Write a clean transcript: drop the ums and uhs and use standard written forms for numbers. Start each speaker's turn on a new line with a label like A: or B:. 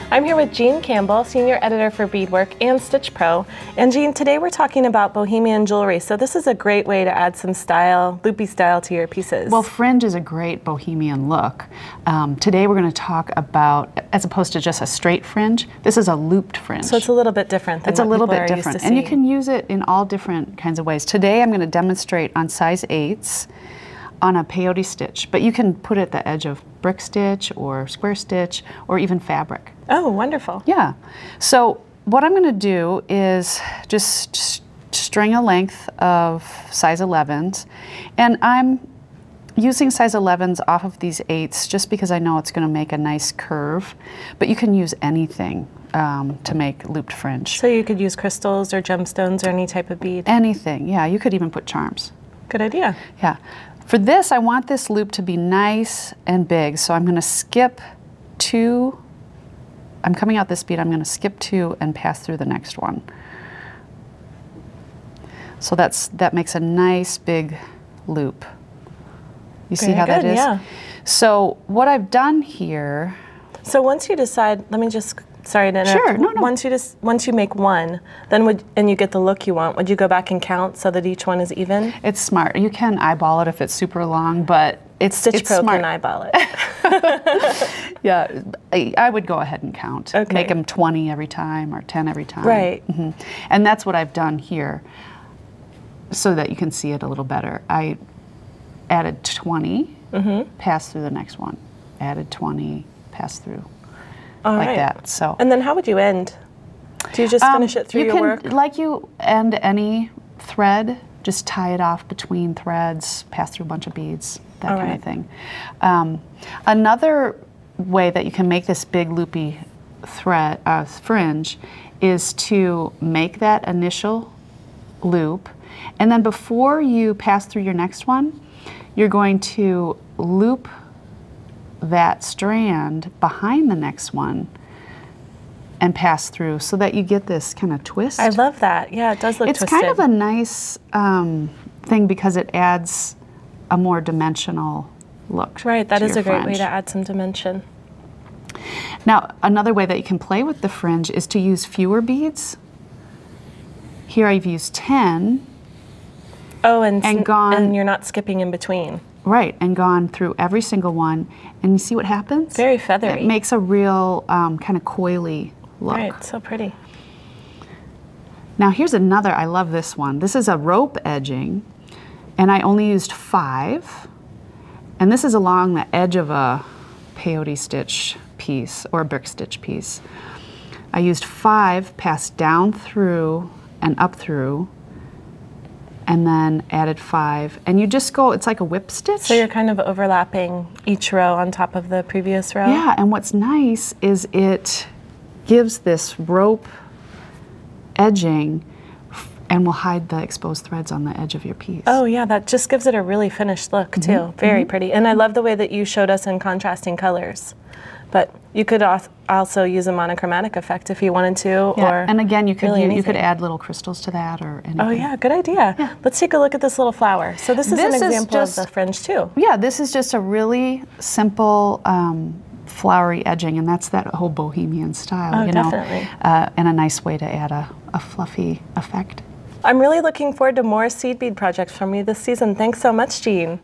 A: I'm here with Jean Campbell, Senior Editor for Beadwork and Stitch Pro. And Jean, today we're talking about bohemian jewelry. So this is a great way to add some style, loopy style to your pieces.
B: Well, fringe is a great bohemian look. Today we're going to talk about, as opposed to just a straight fringe, this is a looped fringe.
A: So it's a little bit different than
B: It's a little bit different. And you can use it in all different kinds of ways. Today I'm going to demonstrate on size 8s on a peyote stitch, but you can put it at the edge of brick stitch or square stitch or even fabric.
A: Oh, wonderful.
B: Yeah. So what I'm going to do is just string a length of size 11s, and I'm using size 11s off of these 8s just because I know it's going to make a nice curve, but you can use anything to make looped fringe.
A: So you could use crystals or gemstones or any type of bead? Anything,
B: yeah. You could even put charms.
A: Good idea.
B: Yeah. For this, I want this loop to be nice and big, so I'm going to skip 2. I'm coming out this bead, I'm going to skip 2 and pass through the next one. So that makes a nice big loop. You see how that is?
A: Yeah.
B: So what I've done here.
A: So once you decide, let me just, sorry to interrupt.
B: Sure, no.
A: Once you make one, then and you get the look you want, would you go back and count so that each one is even?
B: It's smart. You can eyeball it if it's super long, but it's
A: Stitch Pro
B: smart.
A: Can eyeball it.
B: Yeah, I would go ahead and count.
A: Okay.
B: Make them 20 every time or 10 every time.
A: Right.
B: Mm-hmm. And that's what I've done here so that you can see it a little better. I added 20, passed through the next one. Added 20, passed through. Like that. So.
A: And then how would you end? Do you just finish it through your work?
B: Like you end any thread, just tie it off between threads, pass through a bunch of beads, that kind of thing. Another way that you can make this big loopy thread fringe is to make that initial loop, and then before you pass through your next one, you're going to loop that strand behind the next one and pass through so that you get this kind of twist.
A: I love that. Yeah, it does look
B: twisted. It's kind of a nice thing because it adds a more dimensional look.
A: Right, that is a great
B: fringe.
A: way to add some dimension.
B: Now, another way that you can play with the fringe is to use fewer beads. Here I've used 10.
A: Oh, and you're not skipping in between.
B: Right, and gone through every single one, and you see what happens?
A: Very feathery.
B: It makes a real kind of coily look.
A: Right, so pretty.
B: Now here's another, I love this one. This is a rope edging, and I only used 5, and this is along the edge of a peyote stitch piece or a brick stitch piece. I used 5, passed down through and up through, and then added 5, and you just go, it's like a whip stitch.
A: So you're kind of overlapping each row on top of the previous row?
B: Yeah, and what's nice is it gives this rope edging and will hide the exposed threads on the edge of your piece.
A: Oh yeah, that just gives it a really finished look too. Very pretty. And I love the way that you showed us in contrasting colors. But you could also use a monochromatic effect if you wanted to.
B: Yeah,
A: or
B: and again, you could
A: really
B: you could add little crystals to that or anything.
A: Oh yeah, good idea. Yeah. Let's take a look at this little flower. So this is an example of the fringe too.
B: Yeah, this is just a really simple flowery edging, and that's that whole bohemian style.
A: Oh, definitely.
B: And a nice way to add a fluffy effect.
A: I'm really looking forward to more seed bead projects from you this season. Thanks so much, Jean.